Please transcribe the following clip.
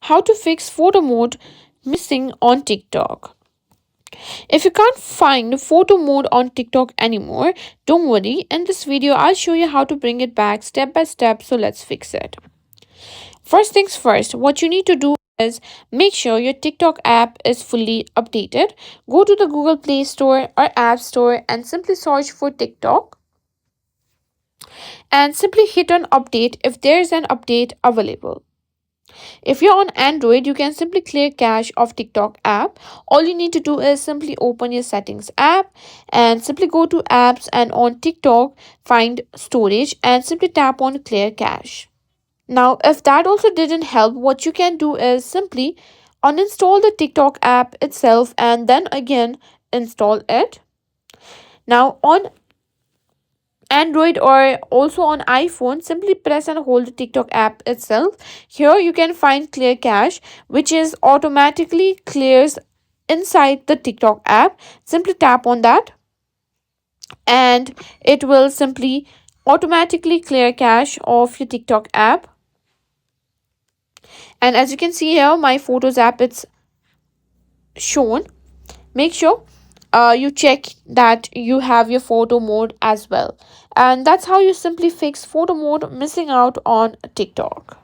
how to fix photo mode missing on TikTok. If you can't find photo mode on TikTok anymore, don't worry. In this video, I'll show you how to bring it back step by step. So let's fix it. First things first, what you need to do is make sure your TikTok app is fully updated. Go to the Google Play Store or App Store and simply search for TikTok and simply hit on update if there is an update available. If you're on Android, you can simply clear cache of TikTok app. All you need to do is simply open your settings app and simply go to apps and on TikTok find storage and simply tap on clear cache. Now, if that also didn't help, what you can do is simply uninstall the TikTok app itself and then again install it. Now, on Android or also on iPhone, simply press and hold the TikTok app itself. Here you can find clear cache, which is automatically clears inside the TikTok app. Simply tap on that and it will simply automatically clear cache of your TikTok app. And as you can see here, my photos app it's shown. Make sure you check that you have your photo mode as well, and that's how you simply fix photo mode missing out on TikTok.